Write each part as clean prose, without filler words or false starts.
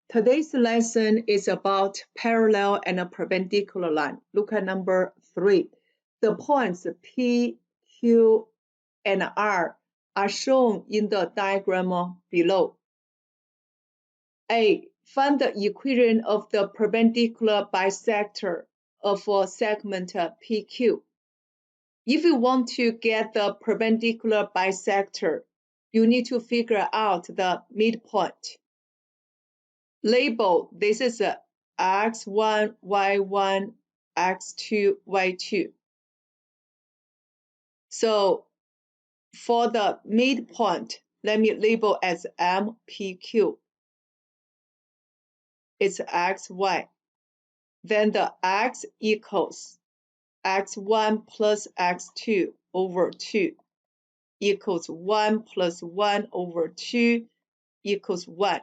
Today's lesson is about parallel and a perpendicular line. Look at number 3. The points P, Q, and R are shown in the diagram below. A. Find the equation of the perpendicular bisector of a segment PQ. If you want to get the perpendicular bisector, you need to figure out the midpoint. Label this is x1, y1, x2, y2. So for the midpoint, let me label as MPQ. It's xy. Then the x equals x1 plus x2 over 2 equals 1 plus 1 over 2 equals 1.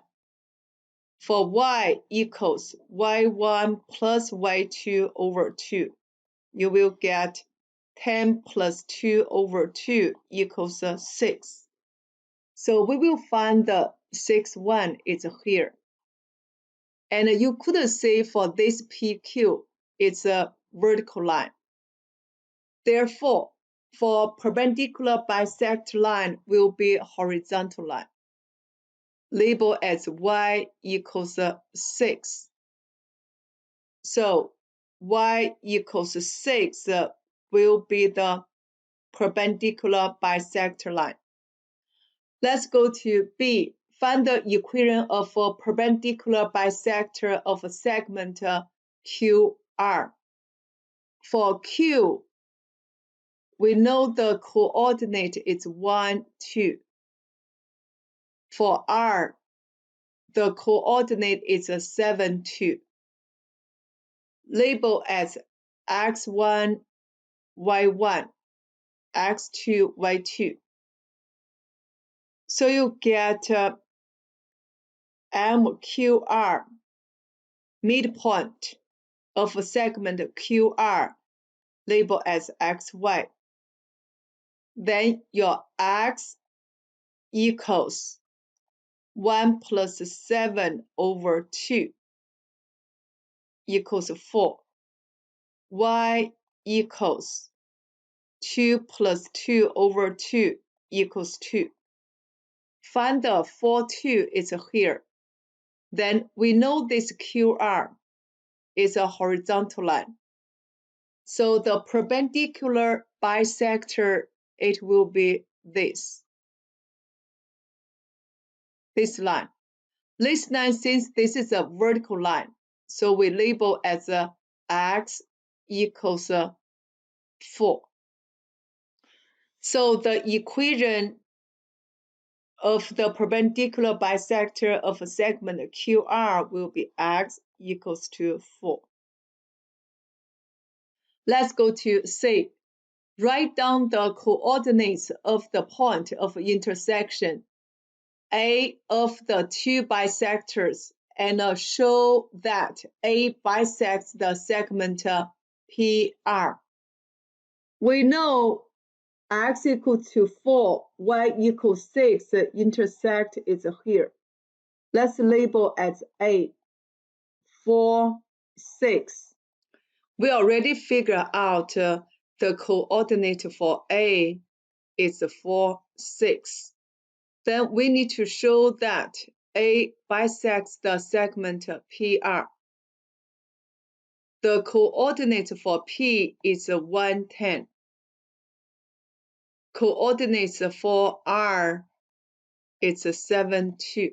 For y equals y1 plus y2 over 2, you will get 10 plus 2 over 2 equals 6. So we will find the 6th one is here. And you could say for this PQ, it's a vertical line. Therefore, for perpendicular bisector line will be horizontal line. Label as y equals 6. So y equals 6 will be the perpendicular bisector line. Let's go to B. Find the equation of a perpendicular bisector of a segment QR. For Q, we know the coordinate is 1, 2. For R, the coordinate is 7, 2. Label as x1, y1, x2, y2. So you get MQR, midpoint of a segment QR, labeled as xy. Then your x equals 1 plus 7 over 2 equals 4. Y equals 2 plus 2 over 2 equals 2. Find the 4, 2 is here. Then we know this QR is a horizontal line. So the perpendicular bisector, it will be this line. This line, since this is a vertical line, so we label as x equals 4. So the equation of the perpendicular bisector of a segment QR will be x equals to 4. Let's go to C. Write down the coordinates of the point of intersection A of the two bisectors and show that A bisects the segment PR. We know x equals to 4, y equals 6, intersect is here. Let's label as A, 4, 6. We already figured out the coordinate for A is 4, 6. Then we need to show that A bisects the segment PR. The coordinate for P is 1, 10. Coordinates for R is 7, 2.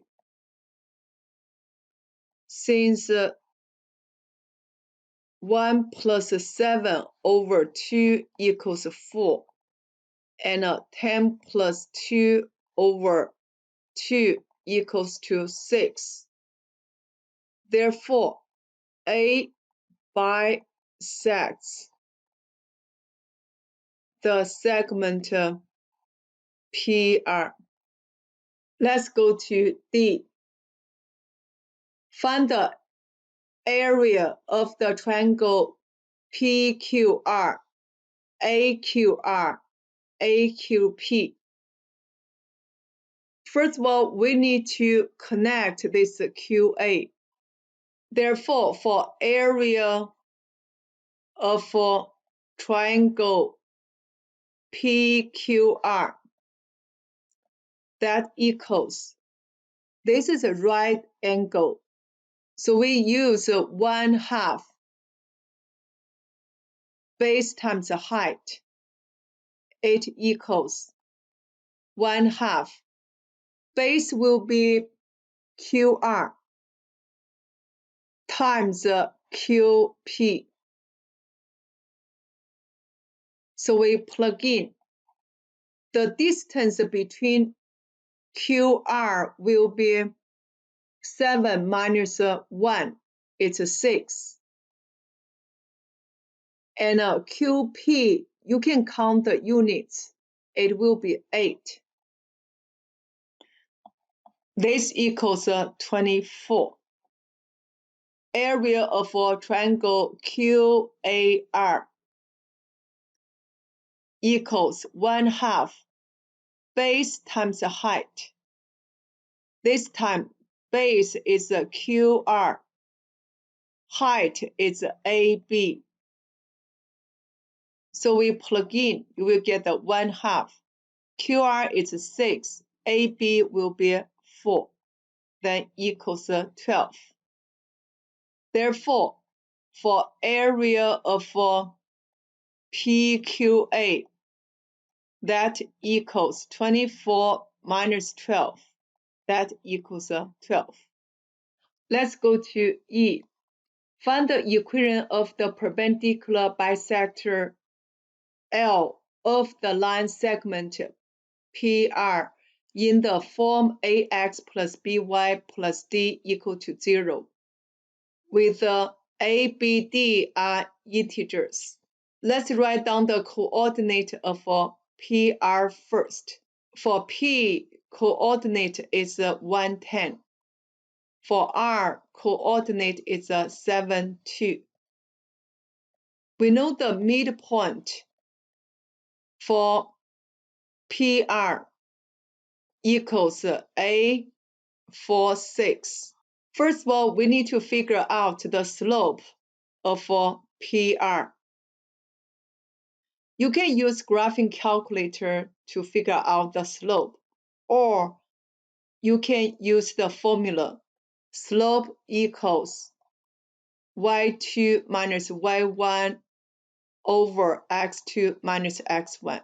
Since 1 plus 7 over 2 equals 4, and 10 plus 2 over 2 equals to 6. Therefore, A bisects the segment PR. Let's go to D. Find the area of the triangle PQR, AQR, AQP. First of all, we need to connect this QA Therefore, for area of a triangle PQR, that equals, this is a right angle. So we use 1/2 base times the height. It equals 1/2. Base will be QR times QP. So we plug in. The distance between QR will be 7 minus 1. It's 6. And QP, you can count the units. It will be 8. This equals 24. Area of a triangle QAR equals 1/2 base times the height. This time, base is QR, height is AB. So we plug in, you will get the 1/2. QR is 6, AB will be 4, then equals 12. Therefore, for area of PQA, that equals 24 minus 12. That equals 12. Let's go to E. Find the equation of the perpendicular bisector L of the line segment PR in the form AX plus BY plus D equal to 0, with A, B, D are integers. Let's write down the coordinate of PR first. For P, coordinate is 110. For R, coordinate is 7, 2. We know the midpoint for PR equals A, 4, 6. First of all, we need to figure out the slope of PR. You can use graphing calculator to figure out the slope, or you can use the formula. Slope equals y2 minus y1 over x2 minus x1.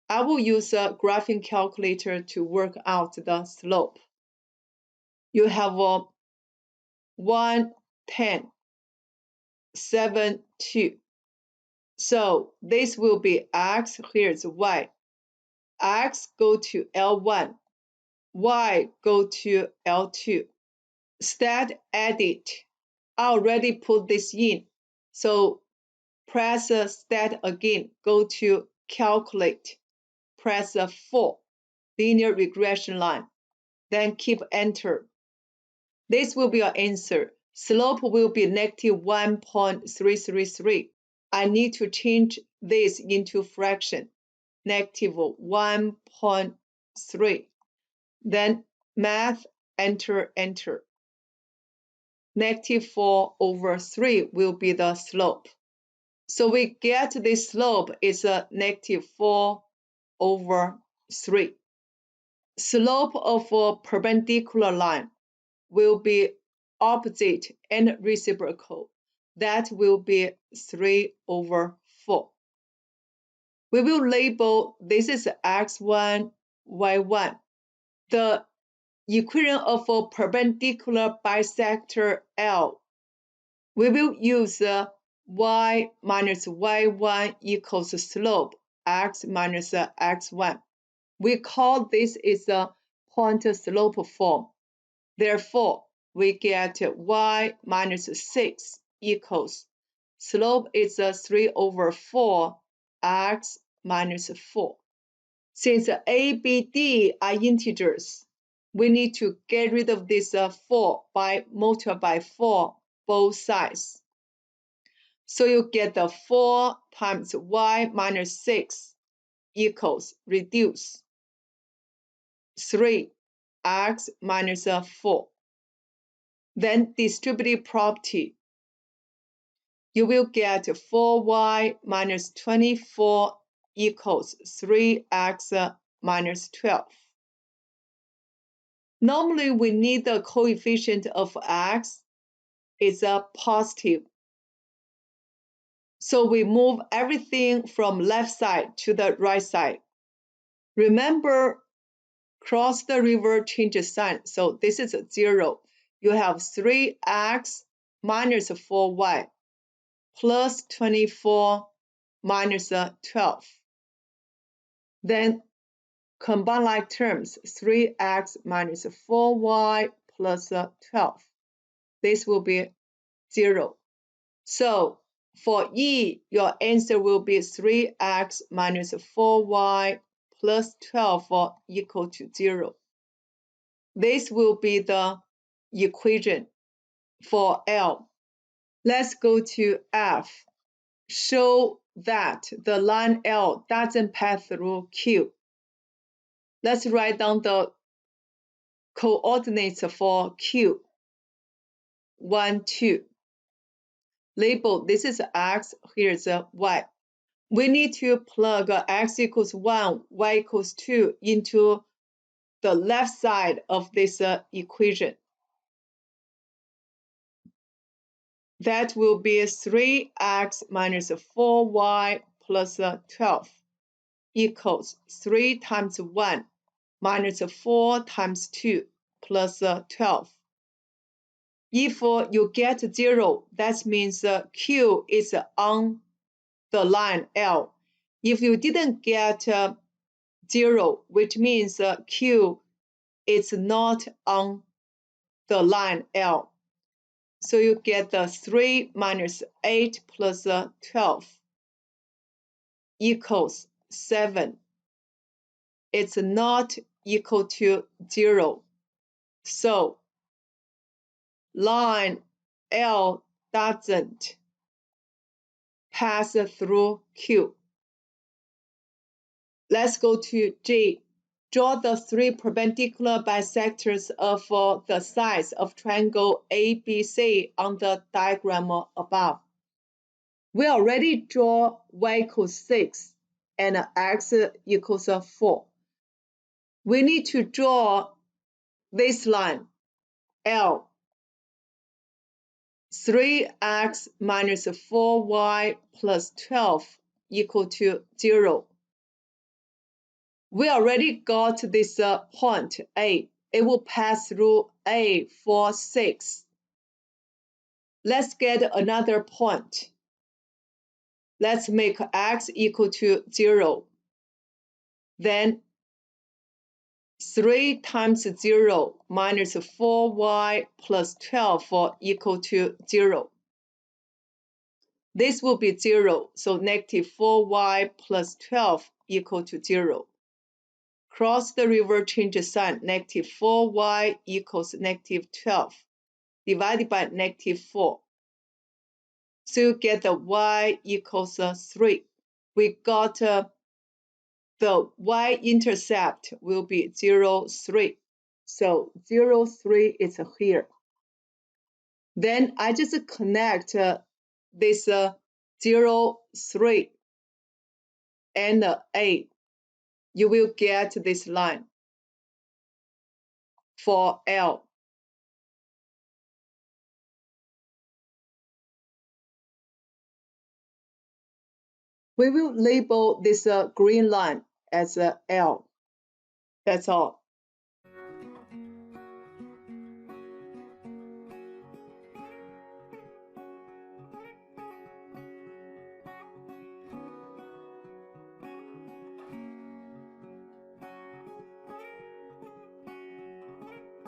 I will use a graphing calculator to work out the slope. You have 1, 10, 7, 2. So this will be x, here's y. X go to L1, y go to L2. Stat edit. I already put this in. So press stat again, go to calculate. Press 4, linear regression line. Then keep enter. This will be our answer. Slope will be negative 1.333. I need to change this into fraction, negative 1.3. Then math, enter, enter. Negative 4 over 3 will be the slope. So we get this slope is a negative 4 over 3. Slope of a perpendicular line will be opposite and reciprocal. That will be 3 over 4. We will label this is x1, y1. The equation of a perpendicular bisector L. We will use y minus y1 equals slope x minus x1. We call this is a point slope form. Therefore, we get y minus 6 equals slope is 3 over 4 x minus 4. Since a, b, d are integers, we need to get rid of this 4 by multiply by 4 both sides. So you get the 4 times y minus 6 equals reduce 3 x minus 4. Then distributive property. You will get 4y minus 24 equals 3x minus 12. Normally, we need the coefficient of x is a positive. So we move everything from left side to the right side. Remember, cross the river, change the sign. So this is 0. You have 3x minus 4y plus 24 minus 12. Then combine like terms, 3x minus 4y plus 12. This will be 0. So for E, your answer will be 3x minus 4y plus 12 equal to 0. This will be the equation for L. Let's go to F. Show that the line L doesn't pass through Q. Let's write down the coordinates for Q. 1, 2. Label, this is X, here's Y. We need to plug X equals 1, Y equals 2 into the left side of this equation. That will be 3x minus 4y plus 12 equals 3 times 1 minus 4 times 2 plus 12. If you get 0, that means Q is on the line L. If you didn't get 0, which means Q is not on the line L. So you get 3 minus 8 plus 12 equals 7. It's not equal to 0. So line L doesn't pass through Q. Let's go to G. Draw the 3 perpendicular bisectors of the sides of triangle ABC on the diagram above. We already draw y equals 6 and x equals 4. We need to draw this line, L. 3x minus 4y plus 12 equal to 0. We already got this point A. It will pass through A for 6. Let's get another point. Let's make x equal to 0. Then 3 times 0 minus 4y plus 12 equal to 0. This will be 0, so negative 4y plus 12 equal to 0. Cross the river, change the sign. Negative 4y equals negative 12 divided by negative 4. So you get the y equals 3. We got the y-intercept will be 0, 3. So 0, 3 is here. Then I just connect this 0, 3 and A. You will get this line for L. We will label this green line as L. That's all.